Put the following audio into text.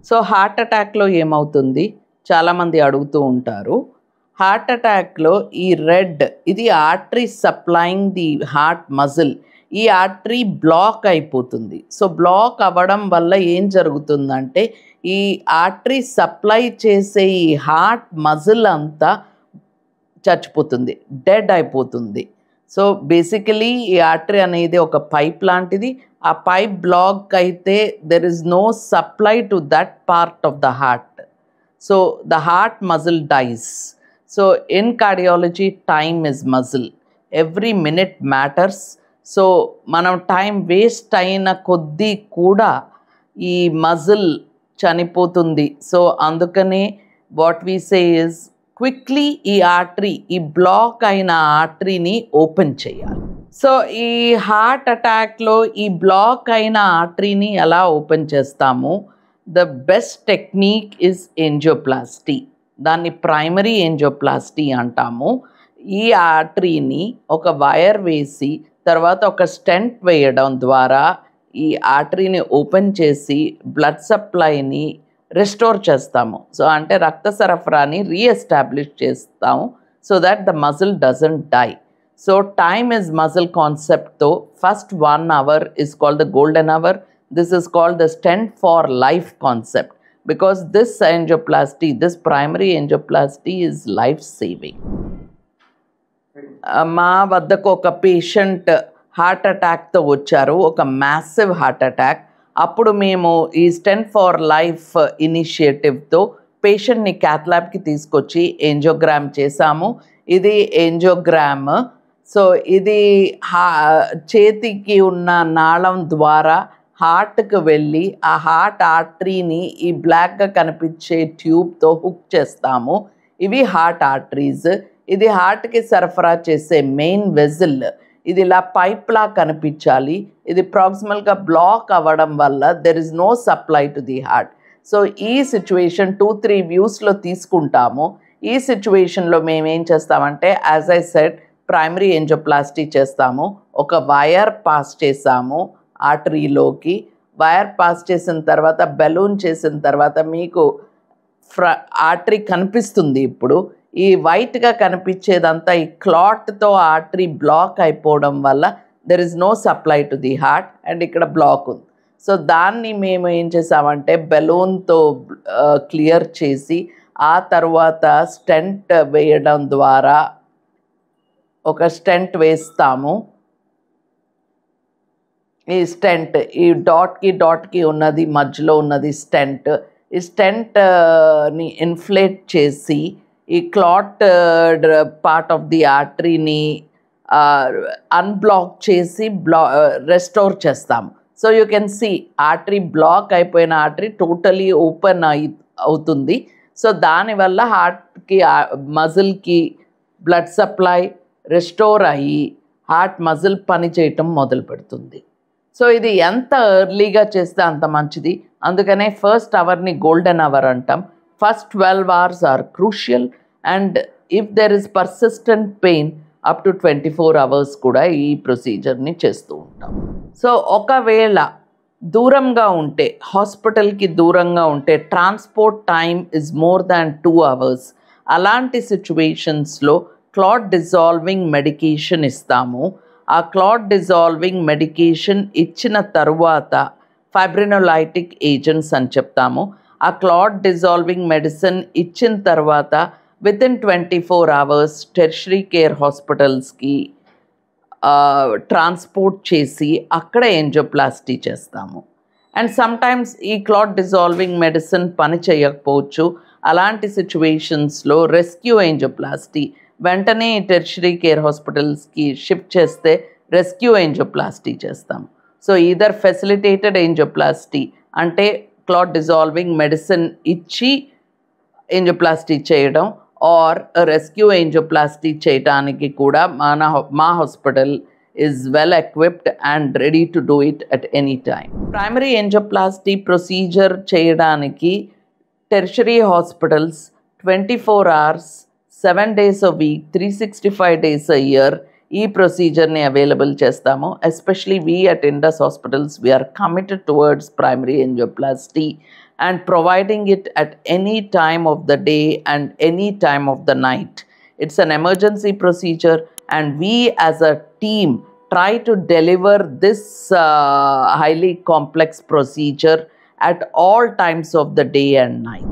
So heart అటాక్లో ఏమవుతుంది, చాలామంది అడుగుతూ ఉంటారు. హార్ట్ అటాక్లో ఈ రెడ్ ఇది artery supplying the heart muscle, ఈ ఆర్టరీ బ్లాక్ అయిపోతుంది. సో బ్లాక్ అవ్వడం వల్ల ఏం జరుగుతుందంటే ఈ ఆర్టరీ సప్లై చేసే ఈ హార్ట్ మజిల్ అంతా చచ్చిపోతుంది, డెడ్ అయిపోతుంది. సో బేసికలీ ఈ ఆర్టరీ అనేది ఒక పైప్ లాంటిది. ఆ పైప్ బ్లాక్ అయితే there is no supply to that part of the heart. So the heart muscle dies. So in cardiology time is muscle, every minute matters. So మనం time waste అయిన కొద్దీ కూడా ఈ మజిల్ చనిపోతుంది. So అందుకనే what we say is quickly ఈ artery, ఈ block అయిన ఆర్టరీని ఓపెన్ చేయాలి. సో ఈ హార్ట్ అటాక్లో ఈ బ్లాక్ అయిన ఆర్టరీని ఎలా ఓపెన్ చేస్తాము? The best technique is ఏంజియోప్లాస్టీ. దాన్ని ప్రైమరీ ఏంజియోప్లాస్టీ అంటాము. ఈ ఆర్టరీని ఒక వైర్ వేసి తర్వాత ఒక స్టెంట్ వేయడం ద్వారా ఈ ఆర్టరీని ఓపెన్ చేసి బ్లడ్ సప్లైని రెస్టోర్ చేస్తాము. సో అంటే రక్త సరఫరాని రీఎస్టాబ్లిష్ చేస్తాము so that the muscle doesn't die. So time is muscle కాన్సెప్ట్తో first 1 hour is called the golden hour. This is called the stent for life concept because this angioplasty, this primary angioplasty is life saving. మా వద్దకు ఒక patient heart అటాక్తో వచ్చారు, ఒక massive heart attack. అప్పుడు మేము ఈ stent for life ఇనిషియేటివ్తో పేషెంట్ని cath ల్యాబ్కి తీసుకొచ్చి ఏంజియోగ్రామ్ చేశాము. ఇది ఏంజియోగ్రామ్. సో ఇది చేతికి ఉన్న నాళం ద్వారా హార్ట్కి వెళ్ళి ఆ హార్ట్ ఆర్టరీని ఈ బ్లాక్గా కనిపించే ట్యూబ్తో హుక్ చేస్తాము. ఇవి హార్ట్ ఆర్టరీస్. ఇది హార్ట్కి సరఫరా చేసే మెయిన్ వెజిల్. ఇది ఇలా పైప్లా కనిపించాలి. ఇది ప్రాక్సిమల్గా బ్లాక్ అవ్వడం వల్ల there is no supply to the heart. So ఈ సిచ్యువేషన్ 2-3 వ్యూస్లో తీసుకుంటాము. ఈ సిచ్యువేషన్లో మేము ఏం చేస్తామంటే as I said primary angioplasty చేస్తాము. ఒక వైర్ పాస్ చేసాము ఆర్టరీలోకి. వైర్ పాస్ చేసిన తర్వాత బెలూన్ చేసిన తర్వాత మీకు ఆర్టరీ కనిపిస్తుంది. ఇప్పుడు ఈ వైట్గా కనిపించేదంతా ఈ క్లాట్తో ఆర్టరీ బ్లాక్ అయిపోవడం వల్ల there is no supply to the heart and ఇక్కడ బ్లాక్ ఉంది. సో దాన్ని మేము ఏం చేసామంటే బెలూన్తో క్లియర్ చేసి ఆ తర్వాత స్టెంట్ వేయడం ద్వారా ఒక స్టెంట్ వేస్తాము. ఈ స్టెంట్ ఈ డాట్కి ఉన్నది మధ్యలో ఉన్నది స్టెంట్. ఈ స్టెంట్ని ఇన్ఫ్లేట్ చేసి ఈ క్లాట్ పార్ట్ ఆఫ్ ది ఆర్టరీని అన్బ్లాక్ చేసి రెస్టోర్ చేస్తాము. So you can see artery block అయిపోయిన ఆర్టరీ టోటలీ ఓపెన్ అవుతుంది. సో దానివల్ల హార్ట్కి మజిల్కి బ్లడ్ సప్లై రెస్టోర్ అయ్యి హార్ట్ మజిల్ పని చేయటం మొదలు పెడుతుంది. సో ఇది ఎంత ఎర్లీగా చేస్తే అంత మంచిది. అందుకనే ఫస్ట్ అవర్ని గోల్డెన్ అవర్ అంటాం. First 12 hours are crucial and if there is persistent pain up to 24 hours కూడా ఈ ప్రొసీజర్ని చేస్తూ ఉంటాం. సో ఒకవేళ దూరంగా ఉంటే, హాస్పిటల్కి దూరంగా ఉంటే transport time is more than 2 hours. అలాంటి సిచ్యువేషన్స్లో క్లాట్ డిజాల్వింగ్ మెడికేషన్ ఇస్తాము. ఆ క్లాట్ డిజాల్వింగ్ మెడికేషన్ ఇచ్చిన తరువాత ఫైబ్రినోలైటిక్ ఏజెంట్స్ అని చెప్తాము. ఆ క్లాట్ డిజాల్వింగ్ మెడిసిన్ ఇచ్చిన తర్వాత వితిన్ 24 hours టెర్షరీ కేర్ హాస్పిటల్స్కి ట్రాన్స్పోర్ట్ చేసి అక్కడ ఏంజియోప్లాస్టీ చేస్తాము. అండ్ సమ్టైమ్స్ ఈ క్లాట్ డిజాల్వింగ్ మెడిసిన్ పని చేయకపోవచ్చు. అలాంటి సిచ్యువేషన్స్లో రెస్క్యూ ఏంజియోప్లాస్టీ వెంటనే టెర్షరీ కేర్ హాస్పిటల్స్కి షిఫ్ట్ చేస్తే రెస్క్యూ ఏంజియోప్లాస్టీ చేస్తాం. సో ఈదర్ ఫెసిలిటేటెడ్ ఏంజియోప్లాస్టీ అంటే క్లాట్ డిజాల్వింగ్ మెడిసిన్ ఇచ్చి ఏంజియోప్లాస్టీ చేయడం ఆర్ రెస్క్యూ ఏంజియోప్లాస్టీ చేయడానికి కూడా మా hospital is well equipped and ready to do it at any time. Primary angioplasty procedure చేయడానికి tertiary hospitals 24 hours 7 days a week 365 days a year ఈ ప్రొసీజర్ని available చేస్తాము. Especially we at Indus hospitals we're committed towards primary angioplasty and providing it at any time of the day and any time of the night. It's an emergency procedure, and we as a team try to deliver this highly complex procedure at all times of the day and night.